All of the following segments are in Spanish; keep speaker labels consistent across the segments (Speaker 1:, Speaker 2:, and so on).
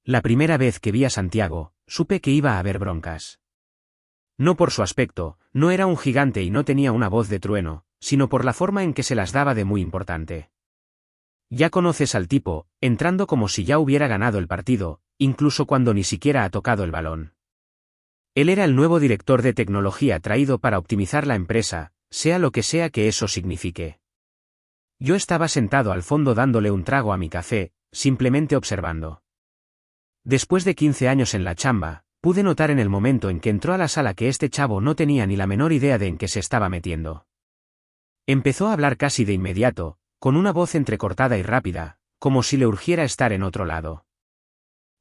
Speaker 1: La primera vez que vi a Santiago, supe que iba a haber broncas. No por su aspecto, no era un gigante y no tenía una voz de trueno, sino por la forma en que se las daba de muy importante. Ya conoces al tipo, entrando como si ya hubiera ganado el partido, incluso cuando ni siquiera ha tocado el balón. Él era el nuevo director de tecnología traído para optimizar la empresa, sea lo que sea que eso signifique. Yo estaba sentado al fondo dándole un trago a mi café, simplemente observando. Después de 15 años en la chamba, pude notar en el momento en que entró a la sala que este chavo no tenía ni la menor idea de en qué se estaba metiendo. Empezó a hablar casi de inmediato, con una voz entrecortada y rápida, como si le urgiera estar en otro lado.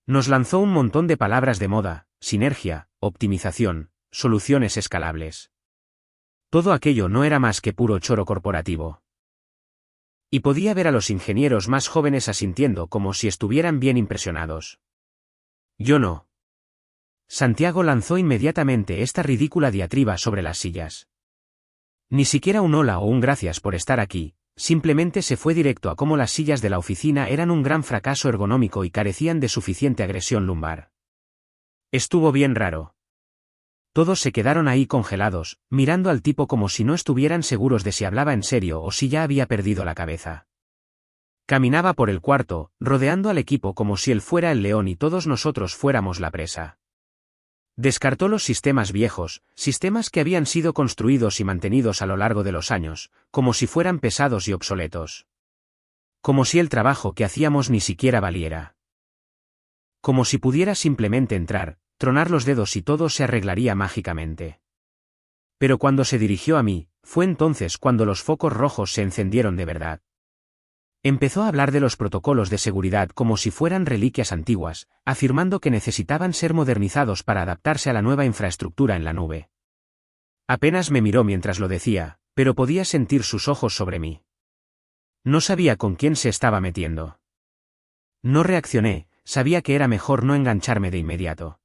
Speaker 1: Nos lanzó un montón de palabras de moda, sinergia, optimización, soluciones escalables. Todo aquello no era más que puro choro corporativo. Y podía ver a los ingenieros más jóvenes asintiendo como si estuvieran bien impresionados. Yo no. Santiago lanzó inmediatamente esta ridícula diatriba sobre las sillas. Ni siquiera un hola o un gracias por estar aquí, simplemente se fue directo a cómo las sillas de la oficina eran un gran fracaso ergonómico y carecían de suficiente agresión lumbar. Estuvo bien raro. Todos se quedaron ahí congelados, mirando al tipo como si no estuvieran seguros de si hablaba en serio o si ya había perdido la cabeza. Caminaba por el cuarto, rodeando al equipo como si él fuera el león y todos nosotros fuéramos la presa. Descartó los sistemas viejos, sistemas que habían sido construidos y mantenidos a lo largo de los años, como si fueran pesados y obsoletos. Como si el trabajo que hacíamos ni siquiera valiera. Como si pudiera simplemente entrar, tronar los dedos y todo se arreglaría mágicamente. Pero cuando se dirigió a mí, fue entonces cuando los focos rojos se encendieron de verdad. Empezó a hablar de los protocolos de seguridad como si fueran reliquias antiguas, afirmando que necesitaban ser modernizados para adaptarse a la nueva infraestructura en la nube. Apenas me miró mientras lo decía, pero podía sentir sus ojos sobre mí. No sabía con quién se estaba metiendo. No reaccioné, sabía que era mejor no engancharme de inmediato.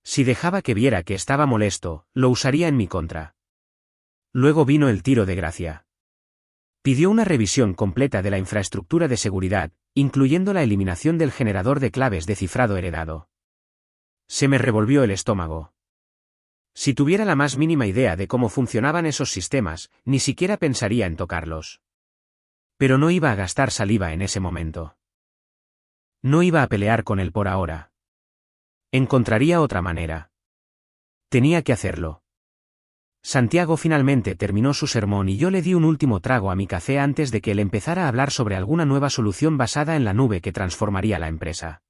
Speaker 1: Si dejaba que viera que estaba molesto, lo usaría en mi contra. Luego vino el tiro de gracia. Pidió una revisión completa de la infraestructura de seguridad, incluyendo la eliminación del generador de claves de cifrado heredado. Se me revolvió el estómago. Si tuviera la más mínima idea de cómo funcionaban esos sistemas, ni siquiera pensaría en tocarlos. Pero no iba a gastar saliva en ese momento. No iba a pelear con él por ahora. Encontraría otra manera. Tenía que hacerlo. Santiago finalmente terminó su sermón y yo le di un último trago a mi café antes de que él empezara a hablar sobre alguna nueva solución basada en la nube que transformaría la empresa.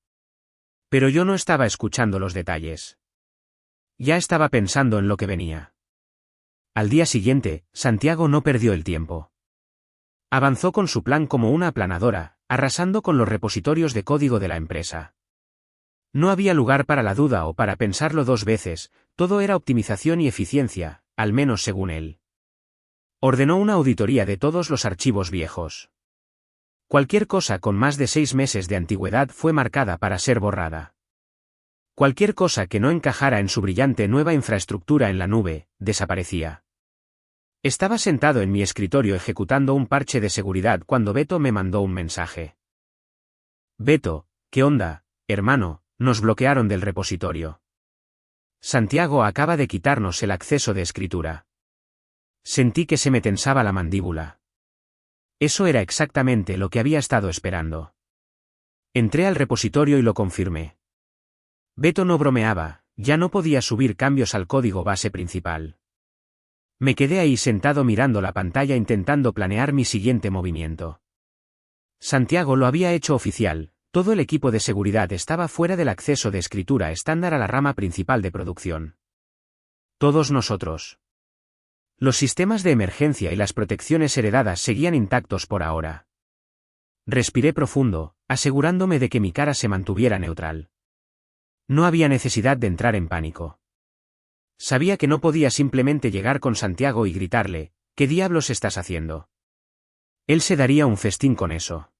Speaker 1: Pero yo no estaba escuchando los detalles. Ya estaba pensando en lo que venía. Al día siguiente, Santiago no perdió el tiempo. Avanzó con su plan como una aplanadora, arrasando con los repositorios de código de la empresa. No había lugar para la duda o para pensarlo dos veces, todo era optimización y eficiencia, al menos según él. Ordenó una auditoría de todos los archivos viejos. Cualquier cosa con más de 6 meses de antigüedad fue marcada para ser borrada. Cualquier cosa que no encajara en su brillante nueva infraestructura en la nube, desaparecía. Estaba sentado en mi escritorio ejecutando un parche de seguridad cuando Beto me mandó un mensaje. Beto, ¿qué onda, hermano? Nos bloquearon del repositorio. Santiago acaba de quitarnos el acceso de escritura. Sentí que se me tensaba la mandíbula. Eso era exactamente lo que había estado esperando. Entré al repositorio y lo confirmé. Beto no bromeaba, ya no podía subir cambios al código base principal. Me quedé ahí sentado mirando la pantalla intentando planear mi siguiente movimiento. Santiago lo había hecho oficial. Todo el equipo de seguridad estaba fuera del acceso de escritura estándar a la rama principal de producción. Todos nosotros. Los sistemas de emergencia y las protecciones heredadas seguían intactos por ahora. Respiré profundo, asegurándome de que mi cara se mantuviera neutral. No había necesidad de entrar en pánico. Sabía que no podía simplemente llegar con Santiago y gritarle, ¿qué diablos estás haciendo? Él se daría un festín con eso.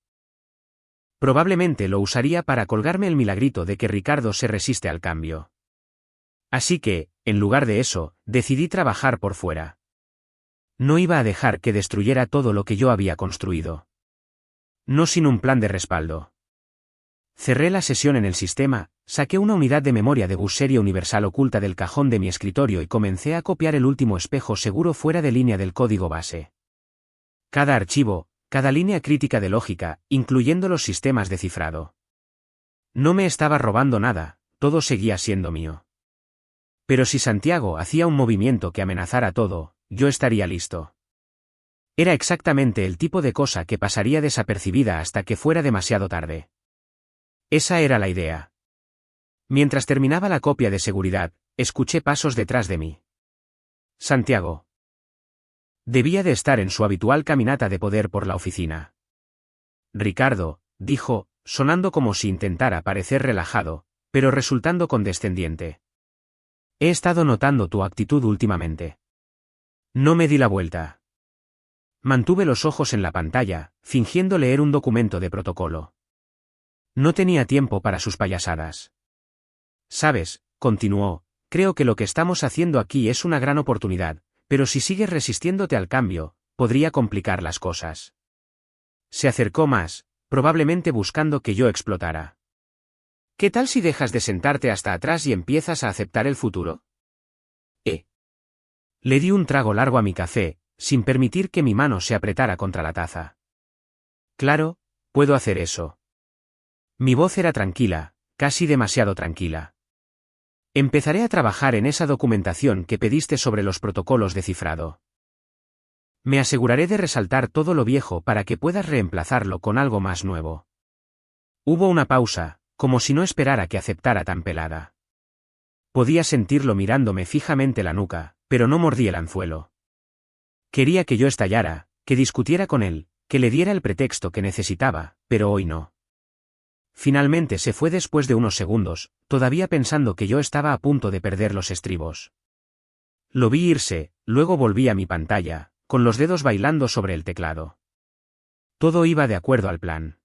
Speaker 1: Probablemente lo usaría para colgarme el milagrito de que Ricardo se resiste al cambio. Así que, en lugar de eso, decidí trabajar por fuera. No iba a dejar que destruyera todo lo que yo había construido. No sin un plan de respaldo. Cerré la sesión en el sistema, saqué una unidad de memoria de bus serie universal oculta del cajón de mi escritorio y comencé a copiar el último espejo seguro fuera de línea del código base. Cada archivo, cada línea crítica de lógica, incluyendo los sistemas de cifrado. No me estaba robando nada, todo seguía siendo mío. Pero si Santiago hacía un movimiento que amenazara todo, yo estaría listo. Era exactamente el tipo de cosa que pasaría desapercibida hasta que fuera demasiado tarde. Esa era la idea. Mientras terminaba la copia de seguridad, escuché pasos detrás de mí. Santiago. Debía de estar en su habitual caminata de poder por la oficina. Ricardo, dijo, sonando como si intentara parecer relajado, pero resultando condescendiente. He estado notando tu actitud últimamente. No me di la vuelta. Mantuve los ojos en la pantalla, fingiendo leer un documento de protocolo. No tenía tiempo para sus payasadas. Sabes, continuó, creo que lo que estamos haciendo aquí es una gran oportunidad, pero si sigues resistiéndote al cambio, podría complicar las cosas. Se acercó más, probablemente buscando que yo explotara. ¿Qué tal si dejas de sentarte hasta atrás y empiezas a aceptar el futuro? Le di un trago largo a mi café, sin permitir que mi mano se apretara contra la taza. Claro, puedo hacer eso. Mi voz era tranquila, casi demasiado tranquila. Empezaré a trabajar en esa documentación que pediste sobre los protocolos de cifrado. Me aseguraré de resaltar todo lo viejo para que puedas reemplazarlo con algo más nuevo. Hubo una pausa, como si no esperara que aceptara tan pelada. Podía sentirlo mirándome fijamente la nuca, pero no mordí el anzuelo. Quería que yo estallara, que discutiera con él, que le diera el pretexto que necesitaba, pero hoy no. Finalmente se fue después de unos segundos, todavía pensando que yo estaba a punto de perder los estribos. Lo vi irse, luego volví a mi pantalla, con los dedos bailando sobre el teclado. Todo iba de acuerdo al plan.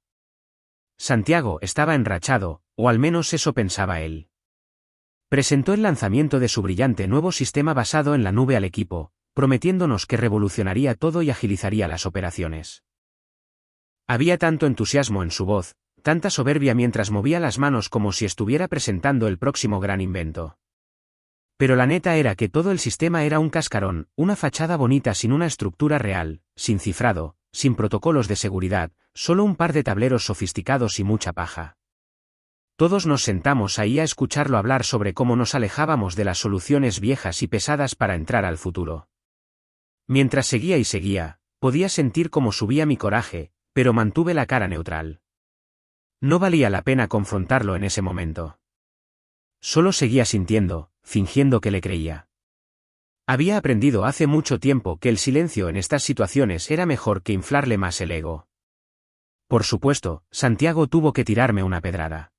Speaker 1: Santiago estaba enrachado, o al menos eso pensaba él. Presentó el lanzamiento de su brillante nuevo sistema basado en la nube al equipo, prometiéndonos que revolucionaría todo y agilizaría las operaciones. Había tanto entusiasmo en su voz, tanta soberbia mientras movía las manos como si estuviera presentando el próximo gran invento. Pero la neta era que todo el sistema era un cascarón, una fachada bonita sin una estructura real, sin cifrado, sin protocolos de seguridad, solo un par de tableros sofisticados y mucha paja. Todos nos sentamos ahí a escucharlo hablar sobre cómo nos alejábamos de las soluciones viejas y pesadas para entrar al futuro. Mientras seguía y seguía, podía sentir cómo subía mi coraje, pero mantuve la cara neutral. No valía la pena confrontarlo en ese momento. Solo seguía sintiendo, fingiendo que le creía. Había aprendido hace mucho tiempo que el silencio en estas situaciones era mejor que inflarle más el ego. Por supuesto, Santiago tuvo que tirarme una pedrada.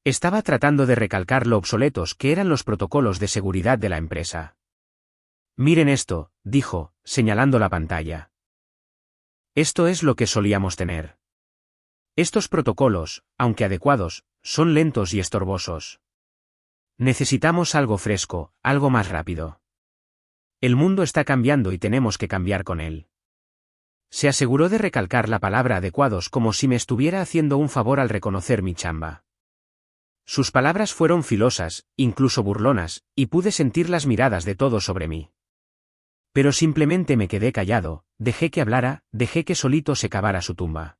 Speaker 1: Estaba tratando de recalcar lo obsoletos que eran los protocolos de seguridad de la empresa. Miren esto, dijo, señalando la pantalla. Esto es lo que solíamos tener. Estos protocolos, aunque adecuados, son lentos y estorbosos. Necesitamos algo fresco, algo más rápido. El mundo está cambiando y tenemos que cambiar con él. Se aseguró de recalcar la palabra adecuados como si me estuviera haciendo un favor al reconocer mi chamba. Sus palabras fueron filosas, incluso burlonas, y pude sentir las miradas de todos sobre mí. Pero simplemente me quedé callado, dejé que hablara, dejé que solito se cavara su tumba.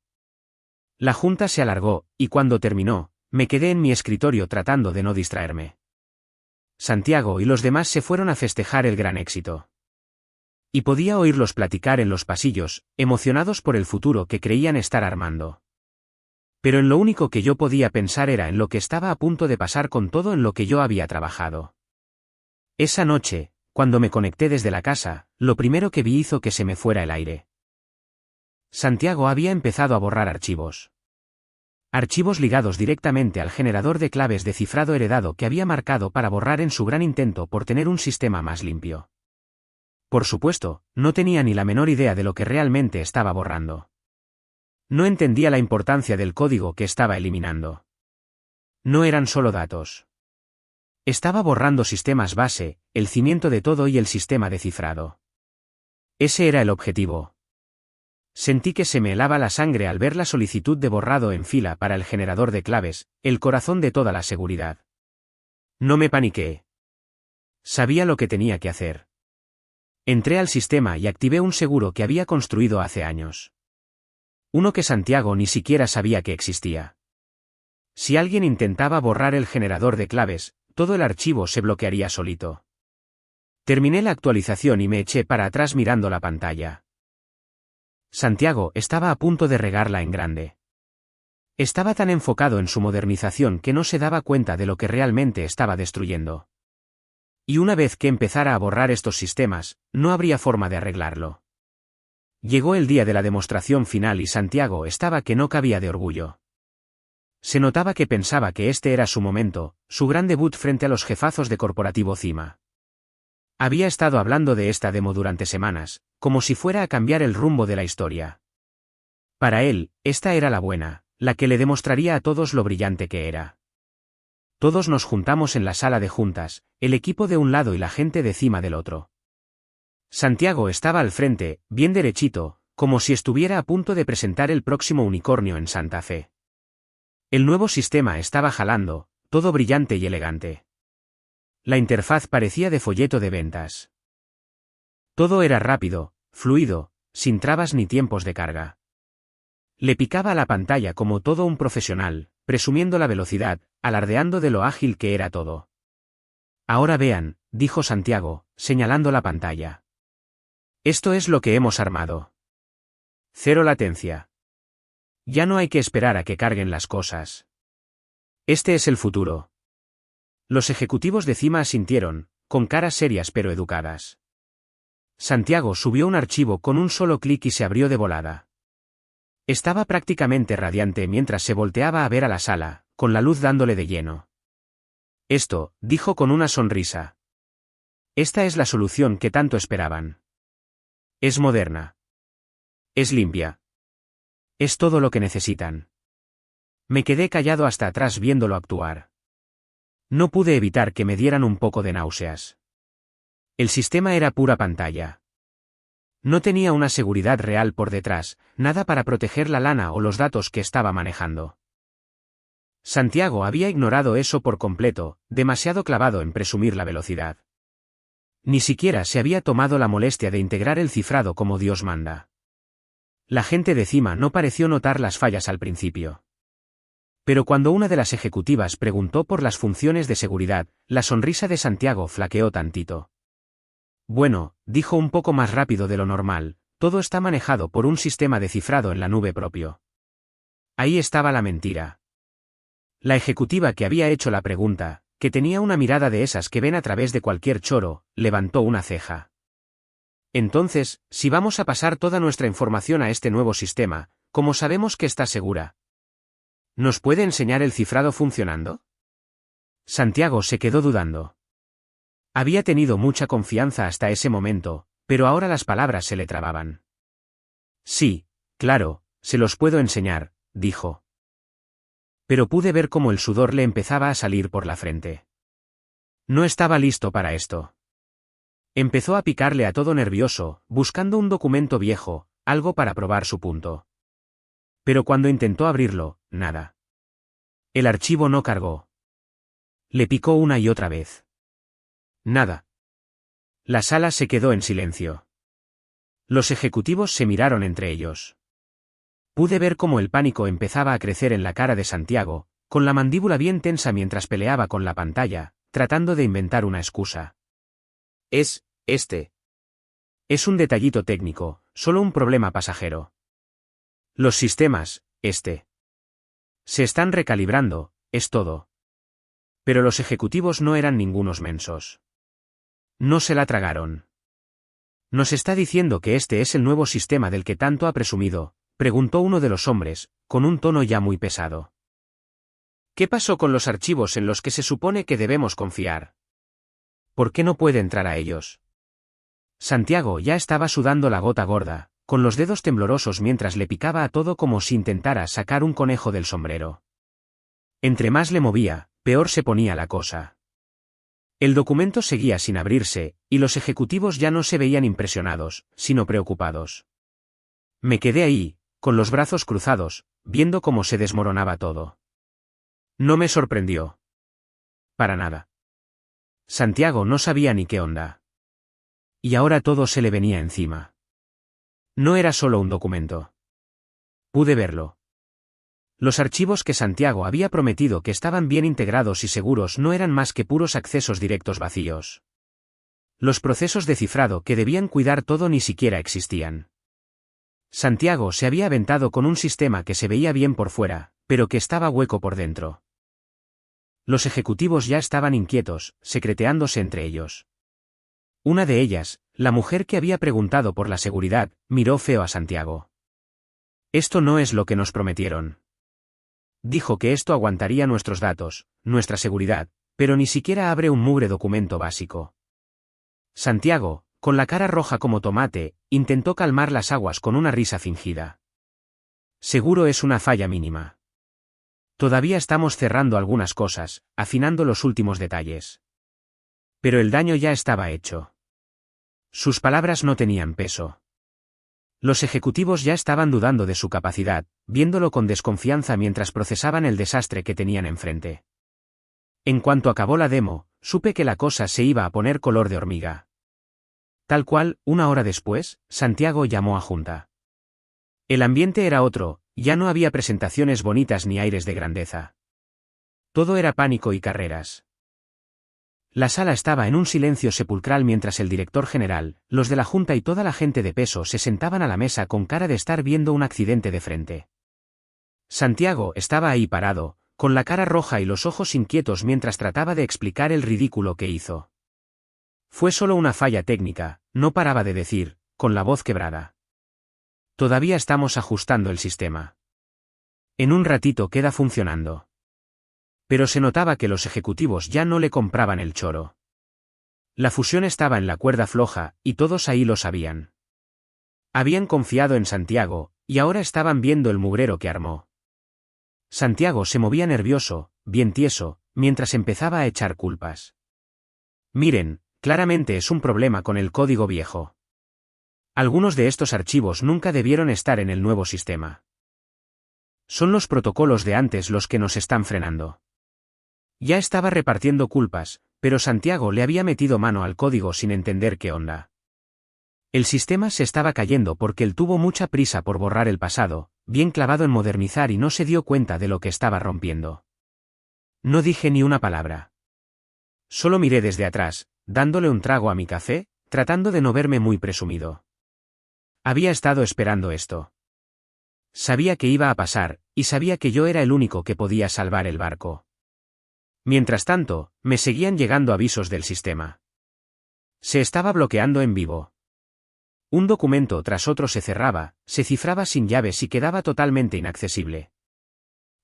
Speaker 1: La junta se alargó, y cuando terminó, me quedé en mi escritorio tratando de no distraerme. Santiago y los demás se fueron a festejar el gran éxito. Y podía oírlos platicar en los pasillos, emocionados por el futuro que creían estar armando. Pero en lo único que yo podía pensar era en lo que estaba a punto de pasar con todo en lo que yo había trabajado. Esa noche, cuando me conecté desde la casa, lo primero que vi hizo que se me fuera el aire. Santiago había empezado a borrar archivos. Archivos ligados directamente al generador de claves de cifrado heredado que había marcado para borrar en su gran intento por tener un sistema más limpio. Por supuesto, no tenía ni la menor idea de lo que realmente estaba borrando. No entendía la importancia del código que estaba eliminando. No eran solo datos. Estaba borrando sistemas base, el cimiento de todo y el sistema de cifrado. Ese era el objetivo. Sentí que se me helaba la sangre al ver la solicitud de borrado en fila para el generador de claves, el corazón de toda la seguridad. No me paniqué. Sabía lo que tenía que hacer. Entré al sistema y activé un seguro que había construido hace años. Uno que Santiago ni siquiera sabía que existía. Si alguien intentaba borrar el generador de claves, todo el archivo se bloquearía solito. Terminé la actualización y me eché para atrás mirando la pantalla. Santiago estaba a punto de regarla en grande. Estaba tan enfocado en su modernización que no se daba cuenta de lo que realmente estaba destruyendo. Y una vez que empezara a borrar estos sistemas, no habría forma de arreglarlo. Llegó el día de la demostración final y Santiago estaba que no cabía de orgullo. Se notaba que pensaba que este era su momento, su gran debut frente a los jefazos de Corporativo Cima. Había estado hablando de esta demo durante semanas, como si fuera a cambiar el rumbo de la historia. Para él, esta era la buena, la que le demostraría a todos lo brillante que era. Todos nos juntamos en la sala de juntas, el equipo de un lado y la gente de Cima del otro. Santiago estaba al frente, bien derechito, como si estuviera a punto de presentar el próximo unicornio en Santa Fe. El nuevo sistema estaba jalando, todo brillante y elegante. La interfaz parecía de folleto de ventas. Todo era rápido, fluido, sin trabas ni tiempos de carga. Le picaba a la pantalla como todo un profesional, presumiendo la velocidad, alardeando de lo ágil que era todo. Ahora vean, dijo Santiago, señalando la pantalla. Esto es lo que hemos armado. Cero latencia. Ya no hay que esperar a que carguen las cosas. Este es el futuro. Los ejecutivos de Cima asintieron, con caras serias pero educadas. Santiago subió un archivo con un solo clic y se abrió de volada. Estaba prácticamente radiante mientras se volteaba a ver a la sala, con la luz dándole de lleno. Esto, dijo con una sonrisa. Esta es la solución que tanto esperaban. Es moderna. Es limpia. Es todo lo que necesitan. Me quedé callado hasta atrás viéndolo actuar. No pude evitar que me dieran un poco de náuseas. El sistema era pura pantalla. No tenía una seguridad real por detrás, nada para proteger la lana o los datos que estaba manejando. Santiago había ignorado eso por completo, demasiado clavado en presumir la velocidad. Ni siquiera se había tomado la molestia de integrar el cifrado como Dios manda. La gente de Cima no pareció notar las fallas al principio. Pero cuando una de las ejecutivas preguntó por las funciones de seguridad, la sonrisa de Santiago flaqueó tantito. Bueno, dijo un poco más rápido de lo normal, todo está manejado por un sistema de cifrado en la nube propio. Ahí estaba la mentira. La ejecutiva que había hecho la pregunta, que tenía una mirada de esas que ven a través de cualquier choro, levantó una ceja. Entonces, si vamos a pasar toda nuestra información a este nuevo sistema, ¿cómo sabemos que está segura? ¿Nos puede enseñar el cifrado funcionando? Santiago se quedó dudando. Había tenido mucha confianza hasta ese momento, pero ahora las palabras se le trababan. Sí, claro, se los puedo enseñar, dijo. Pero pude ver cómo el sudor le empezaba a salir por la frente. No estaba listo para esto. Empezó a picarle a todo nervioso, buscando un documento viejo, algo para probar su punto. Pero cuando intentó abrirlo, nada. El archivo no cargó. Le picó una y otra vez. Nada. La sala se quedó en silencio. Los ejecutivos se miraron entre ellos. Pude ver cómo el pánico empezaba a crecer en la cara de Santiago, con la mandíbula bien tensa mientras peleaba con la pantalla, tratando de inventar una excusa. Es un detallito técnico, solo un problema pasajero. Los sistemas, se están recalibrando, es todo. Pero los ejecutivos no eran ningunos mensos. No se la tragaron. ¿Nos está diciendo que este es el nuevo sistema del que tanto ha presumido?, preguntó uno de los hombres, con un tono ya muy pesado. ¿Qué pasó con los archivos en los que se supone que debemos confiar? ¿Por qué no puede entrar a ellos? Santiago ya estaba sudando la gota gorda, con los dedos temblorosos mientras le picaba a todo como si intentara sacar un conejo del sombrero. Entre más le movía, peor se ponía la cosa. El documento seguía sin abrirse, y los ejecutivos ya no se veían impresionados, sino preocupados. Me quedé ahí, con los brazos cruzados, viendo cómo se desmoronaba todo. No me sorprendió. Para nada. Santiago no sabía ni qué onda. Y ahora todo se le venía encima. No era solo un documento. Pude verlo. Los archivos que Santiago había prometido que estaban bien integrados y seguros no eran más que puros accesos directos vacíos. Los procesos de cifrado que debían cuidar todo ni siquiera existían. Santiago se había aventado con un sistema que se veía bien por fuera, pero que estaba hueco por dentro. Los ejecutivos ya estaban inquietos, secreteándose entre ellos. Una de ellas, la mujer que había preguntado por la seguridad, miró feo a Santiago. Esto no es lo que nos prometieron. Dijo que esto aguantaría nuestros datos, nuestra seguridad, pero ni siquiera abre un mugre documento básico. Santiago, con la cara roja como tomate, intentó calmar las aguas con una risa fingida. Seguro es una falla mínima. Todavía estamos cerrando algunas cosas, afinando los últimos detalles. Pero el daño ya estaba hecho. Sus palabras no tenían peso. Los ejecutivos ya estaban dudando de su capacidad, viéndolo con desconfianza mientras procesaban el desastre que tenían enfrente. En cuanto acabó la demo, supe que la cosa se iba a poner color de hormiga. Tal cual, una hora después, Santiago llamó a junta. El ambiente era otro, ya no había presentaciones bonitas ni aires de grandeza. Todo era pánico y carreras. La sala estaba en un silencio sepulcral mientras el director general, los de la junta y toda la gente de peso se sentaban a la mesa con cara de estar viendo un accidente de frente. Santiago estaba ahí parado, con la cara roja y los ojos inquietos mientras trataba de explicar el ridículo que hizo. Fue solo una falla técnica, no paraba de decir, con la voz quebrada. Todavía estamos ajustando el sistema. En un ratito queda funcionando. Pero se notaba que los ejecutivos ya no le compraban el choro. La fusión estaba en la cuerda floja, y todos ahí lo sabían. Habían confiado en Santiago, y ahora estaban viendo el mugrero que armó. Santiago se movía nervioso, bien tieso, mientras empezaba a echar culpas. Miren, claramente es un problema con el código viejo. Algunos de estos archivos nunca debieron estar en el nuevo sistema. Son los protocolos de antes los que nos están frenando. Ya estaba repartiendo culpas, pero Santiago le había metido mano al código sin entender qué onda. El sistema se estaba cayendo porque él tuvo mucha prisa por borrar el pasado, bien clavado en modernizar y no se dio cuenta de lo que estaba rompiendo. No dije ni una palabra. Solo miré desde atrás, dándole un trago a mi café, tratando de no verme muy presumido. Había estado esperando esto. Sabía que iba a pasar, y sabía que yo era el único que podía salvar el barco. Mientras tanto, me seguían llegando avisos del sistema. Se estaba bloqueando en vivo. Un documento tras otro se cerraba, se cifraba sin llaves y quedaba totalmente inaccesible.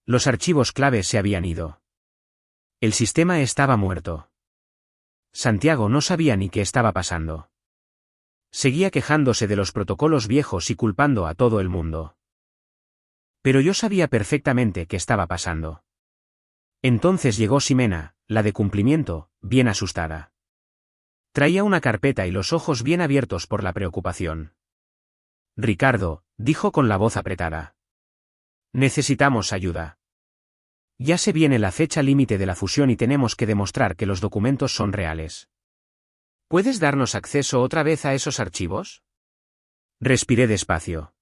Speaker 1: Los archivos claves se habían ido. El sistema estaba muerto. Santiago no sabía ni qué estaba pasando. Seguía quejándose de los protocolos viejos y culpando a todo el mundo. Pero yo sabía perfectamente qué estaba pasando. Entonces llegó Ximena, la de cumplimiento, bien asustada. Traía una carpeta y los ojos bien abiertos por la preocupación. Ricardo, dijo con la voz apretada. Necesitamos ayuda. Ya se viene la fecha límite de la fusión y tenemos que demostrar que los documentos son reales. ¿Puedes darnos acceso otra vez a esos archivos? Respiré despacio.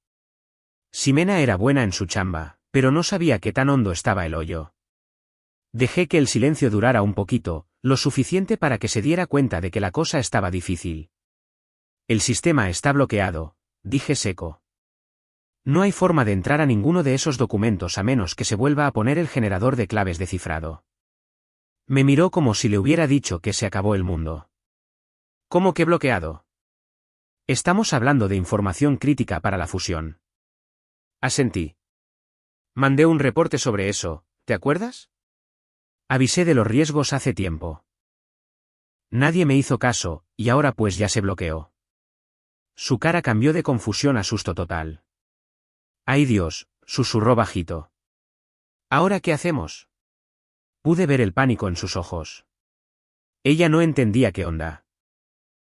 Speaker 1: Ximena era buena en su chamba, pero no sabía qué tan hondo estaba el hoyo. Dejé que el silencio durara un poquito, lo suficiente para que se diera cuenta de que la cosa estaba difícil. El sistema está bloqueado, dije seco. No hay forma de entrar a ninguno de esos documentos a menos que se vuelva a poner el generador de claves de cifrado. Me miró como si le hubiera dicho que se acabó el mundo. ¿Cómo que bloqueado? Estamos hablando de información crítica para la fusión. Asentí. Mandé un reporte sobre eso, ¿te acuerdas? Avisé de los riesgos hace tiempo. Nadie me hizo caso, y ahora pues ya se bloqueó. Su cara cambió de confusión a susto total. ¡Ay Dios!, susurró bajito. ¿Ahora qué hacemos? Pude ver el pánico en sus ojos. Ella no entendía qué onda.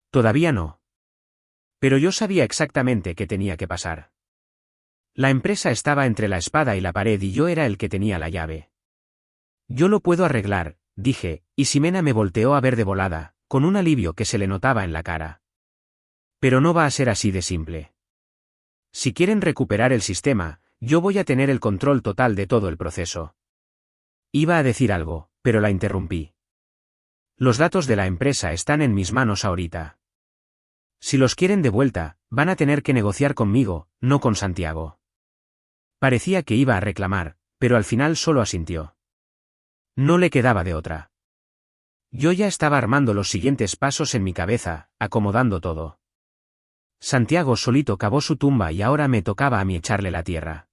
Speaker 1: Todavía no. Pero yo sabía exactamente qué tenía que pasar. La empresa estaba entre la espada y la pared y yo era el que tenía la llave. Yo lo puedo arreglar, dije, y Ximena me volteó a ver de volada, con un alivio que se le notaba en la cara. Pero no va a ser así de simple. Si quieren recuperar el sistema, yo voy a tener el control total de todo el proceso. Iba a decir algo, pero la interrumpí. Los datos de la empresa están en mis manos ahorita. Si los quieren de vuelta, van a tener que negociar conmigo, no con Santiago. Parecía que iba a reclamar, pero al final solo asintió. No le quedaba de otra. Yo ya estaba armando los siguientes pasos en mi cabeza, acomodando todo. Santiago solito cavó su tumba y ahora me tocaba a mí echarle la tierra.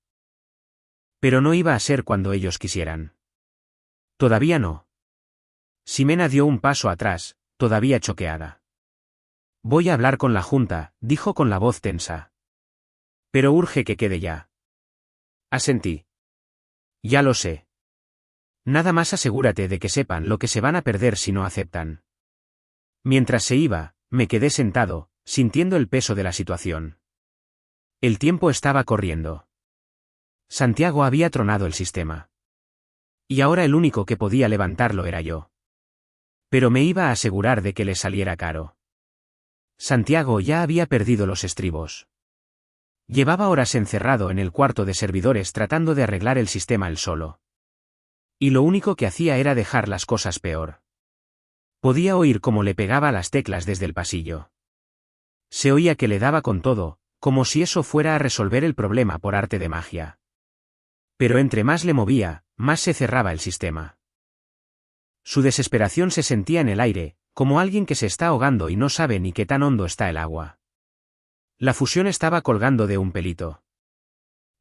Speaker 1: Pero no iba a ser cuando ellos quisieran. Todavía no. Ximena dio un paso atrás, todavía choqueada. Voy a hablar con la Junta, dijo con la voz tensa. Pero urge que quede ya. Asentí. Ya lo sé. Nada más asegúrate de que sepan lo que se van a perder si no aceptan. Mientras se iba, me quedé sentado, sintiendo el peso de la situación. El tiempo estaba corriendo. Santiago había tronado el sistema. Y ahora el único que podía levantarlo era yo. Pero me iba a asegurar de que le saliera caro. Santiago ya había perdido los estribos. Llevaba horas encerrado en el cuarto de servidores tratando de arreglar el sistema él solo. Y lo único que hacía era dejar las cosas peor. Podía oír cómo le pegaba las teclas desde el pasillo. Se oía que le daba con todo, como si eso fuera a resolver el problema por arte de magia. Pero entre más le movía, más se cerraba el sistema. Su desesperación se sentía en el aire, como alguien que se está ahogando y no sabe ni qué tan hondo está el agua. La fusión estaba colgando de un pelito.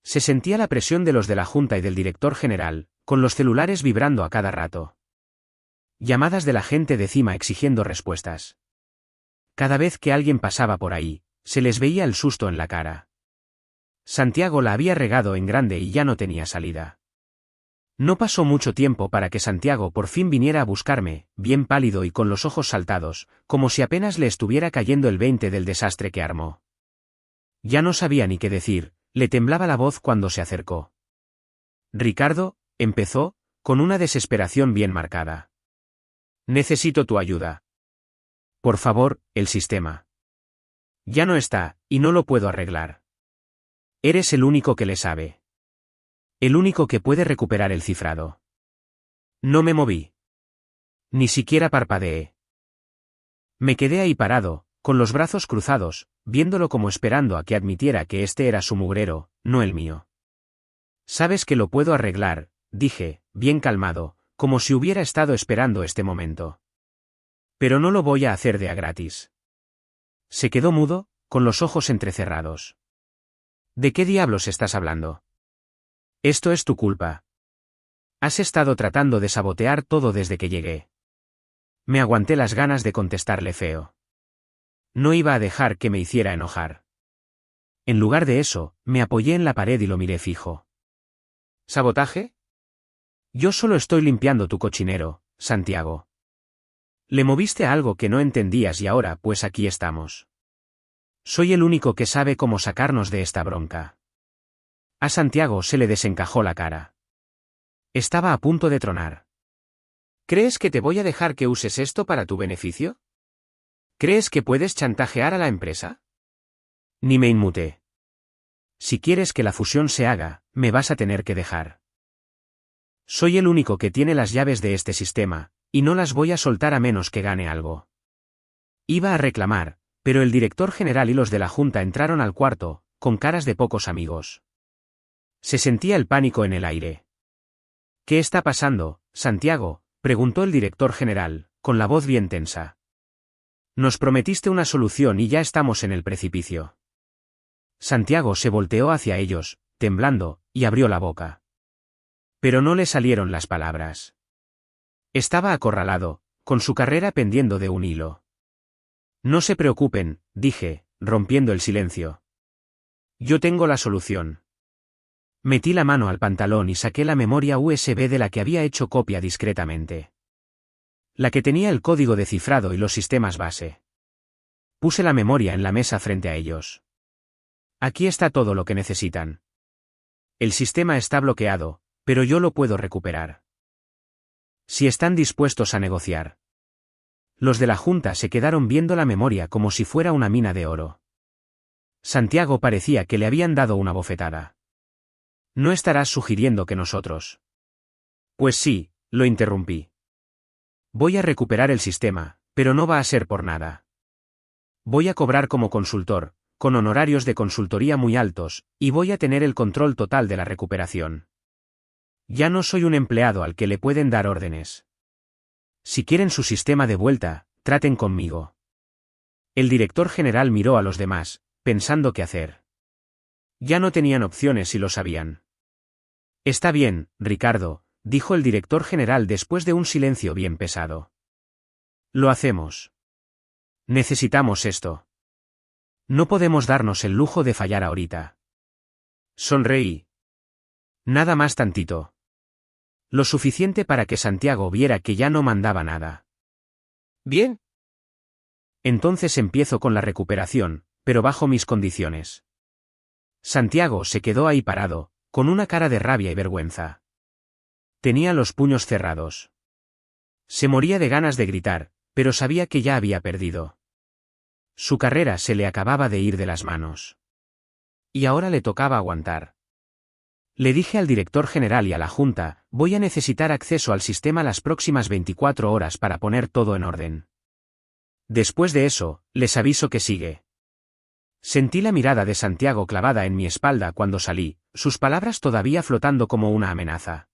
Speaker 1: Se sentía la presión de los de la Junta y del director general, con los celulares vibrando a cada rato. Llamadas de la gente de cima exigiendo respuestas. Cada vez que alguien pasaba por ahí, se les veía el susto en la cara. Santiago la había regado en grande y ya no tenía salida. No pasó mucho tiempo para que Santiago por fin viniera a buscarme, bien pálido y con los ojos saltados, como si apenas le estuviera cayendo el 20 del desastre que armó. Ya no sabía ni qué decir, le temblaba la voz cuando se acercó. Ricardo, empezó, con una desesperación bien marcada. Necesito tu ayuda. Por favor, el sistema. Ya no está, y no lo puedo arreglar. Eres el único que le sabe. El único que puede recuperar el cifrado. No me moví. Ni siquiera parpadeé. Me quedé ahí parado, con los brazos cruzados, viéndolo como esperando a que admitiera que este era su mugrero, no el mío. Sabes que lo puedo arreglar, dije, bien calmado, como si hubiera estado esperando este momento. Pero no lo voy a hacer de a gratis. Se quedó mudo, con los ojos entrecerrados. ¿De qué diablos estás hablando? Esto es tu culpa. Has estado tratando de sabotear todo desde que llegué. Me aguanté las ganas de contestarle feo. No iba a dejar que me hiciera enojar. En lugar de eso, me apoyé en la pared y lo miré fijo. ¿Sabotaje? Yo solo estoy limpiando tu cochinero, Santiago. Le moviste a algo que no entendías y ahora pues aquí estamos. Soy el único que sabe cómo sacarnos de esta bronca. A Santiago se le desencajó la cara. Estaba a punto de tronar. ¿Crees que te voy a dejar que uses esto para tu beneficio? ¿Crees que puedes chantajear a la empresa? Ni me inmuté. Si quieres que la fusión se haga, me vas a tener que dejar. Soy el único que tiene las llaves de este sistema, y no las voy a soltar a menos que gane algo. Iba a reclamar, pero el director general y los de la Junta entraron al cuarto, con caras de pocos amigos. Se sentía el pánico en el aire. ¿Qué está pasando, Santiago?, preguntó el director general, con la voz bien tensa. Nos prometiste una solución y ya estamos en el precipicio. Santiago se volteó hacia ellos, temblando, y abrió la boca. Pero no le salieron las palabras. Estaba acorralado, con su carrera pendiendo de un hilo. No se preocupen, dije, rompiendo el silencio. Yo tengo la solución. Metí la mano al pantalón y saqué la memoria USB de la que había hecho copia discretamente. La que tenía el código de cifrado y los sistemas base. Puse la memoria en la mesa frente a ellos. Aquí está todo lo que necesitan. El sistema está bloqueado, pero yo lo puedo recuperar. Si están dispuestos a negociar. Los de la Junta se quedaron viendo la memoria como si fuera una mina de oro. Santiago parecía que le habían dado una bofetada. ¿No estarás sugiriendo que nosotros? Pues sí, lo interrumpí. Voy a recuperar el sistema, pero no va a ser por nada. Voy a cobrar como consultor, con honorarios de consultoría muy altos, y voy a tener el control total de la recuperación. Ya no soy un empleado al que le pueden dar órdenes. Si quieren su sistema de vuelta, traten conmigo. El director general miró a los demás, pensando qué hacer. Ya no tenían opciones si lo sabían. Está bien, Ricardo, dijo el director general después de un silencio bien pesado. Lo hacemos. Necesitamos esto. No podemos darnos el lujo de fallar ahorita. Sonreí. Nada más tantito. Lo suficiente para que Santiago viera que ya no mandaba nada. Bien. Entonces empiezo con la recuperación, pero bajo mis condiciones. Santiago se quedó ahí parado, con una cara de rabia y vergüenza. Tenía los puños cerrados. Se moría de ganas de gritar, pero sabía que ya había perdido. Su carrera se le acababa de ir de las manos. Y ahora le tocaba aguantar. Le dije al director general y a la Junta, voy a necesitar acceso al sistema las próximas 24 horas para poner todo en orden. Después de eso, les aviso que sigue. Sentí la mirada de Santiago clavada en mi espalda cuando salí, sus palabras todavía flotando como una amenaza.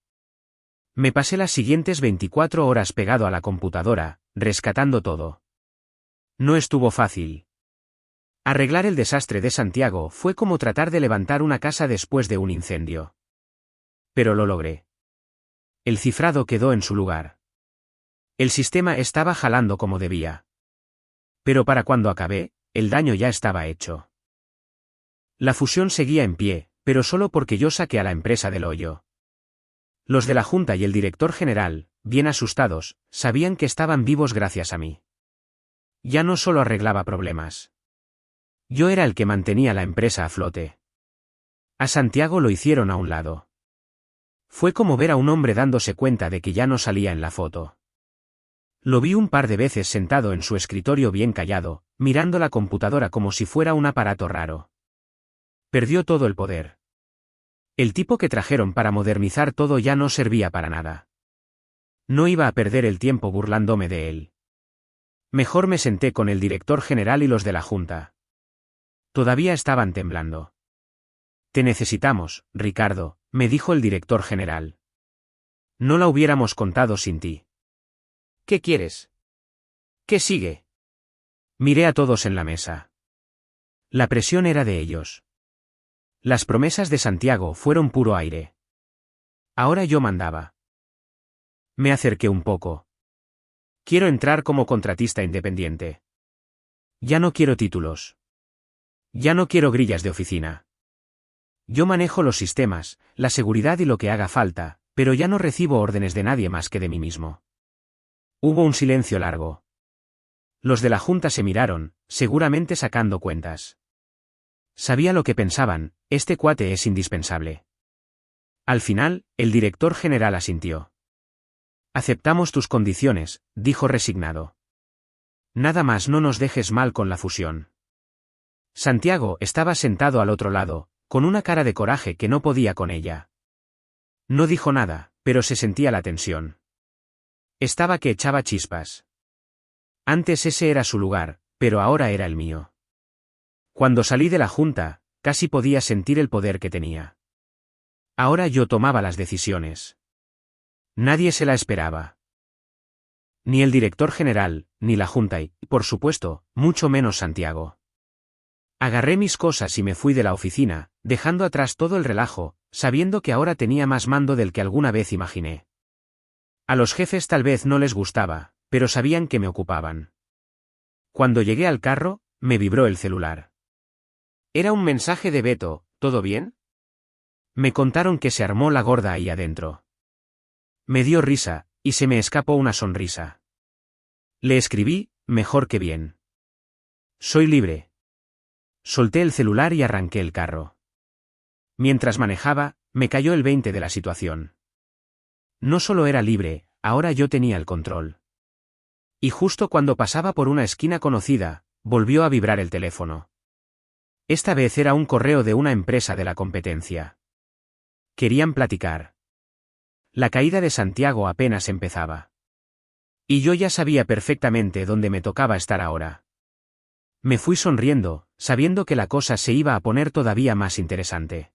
Speaker 1: Me pasé las siguientes 24 horas pegado a la computadora, rescatando todo. No estuvo fácil. Arreglar el desastre de Santiago fue como tratar de levantar una casa después de un incendio. Pero lo logré. El cifrado quedó en su lugar. El sistema estaba jalando como debía. Pero para cuando acabé, el daño ya estaba hecho. La fusión seguía en pie, pero solo porque yo saqué a la empresa del hoyo. Los de la Junta y el director general, bien asustados, sabían que estaban vivos gracias a mí. Ya no solo arreglaba problemas. Yo era el que mantenía la empresa a flote. A Santiago lo hicieron a un lado. Fue como ver a un hombre dándose cuenta de que ya no salía en la foto. Lo vi un par de veces sentado en su escritorio bien callado, mirando la computadora como si fuera un aparato raro. Perdió todo el poder. El tipo que trajeron para modernizar todo ya no servía para nada. No iba a perder el tiempo burlándome de él. Mejor me senté con el director general y los de la Junta. Todavía estaban temblando. Te necesitamos, Ricardo, me dijo el director general. No la hubiéramos contado sin ti. ¿Qué quieres? ¿Qué sigue? Miré a todos en la mesa. La presión era de ellos. Las promesas de Santiago fueron puro aire. Ahora yo mandaba. Me acerqué un poco. Quiero entrar como contratista independiente. Ya no quiero títulos. Ya no quiero grillas de oficina. Yo manejo los sistemas, la seguridad y lo que haga falta, pero ya no recibo órdenes de nadie más que de mí mismo. Hubo un silencio largo. Los de la Junta se miraron, seguramente sacando cuentas. Sabía lo que pensaban, este cuate es indispensable. Al final, el director general asintió. Aceptamos tus condiciones, dijo resignado. Nada más no nos dejes mal con la fusión. Santiago estaba sentado al otro lado, con una cara de coraje que no podía con ella. No dijo nada, pero se sentía la tensión. Estaba que echaba chispas. Antes ese era su lugar, pero ahora era el mío. Cuando salí de la Junta, casi podía sentir el poder que tenía. Ahora yo tomaba las decisiones. Nadie se la esperaba. Ni el director general, ni la Junta y, por supuesto, mucho menos Santiago. Agarré mis cosas y me fui de la oficina, dejando atrás todo el relajo, sabiendo que ahora tenía más mando del que alguna vez imaginé. A los jefes tal vez no les gustaba, pero sabían que me ocupaban. Cuando llegué al carro, me vibró el celular. Era un mensaje de Beto, ¿todo bien? Me contaron que se armó la gorda ahí adentro. Me dio risa, y se me escapó una sonrisa. Le escribí, mejor que bien. Soy libre. Solté el celular y arranqué el carro. Mientras manejaba, Me cayó el 20 de la situación. No solo era libre, ahora yo tenía el control. Y justo cuando pasaba por una esquina conocida, volvió a vibrar el teléfono. Esta vez era un correo de una empresa de la competencia. Querían platicar. La caída de Santiago apenas empezaba. Y yo ya sabía perfectamente dónde me tocaba estar ahora. Me fui sonriendo, sabiendo que la cosa se iba a poner todavía más interesante.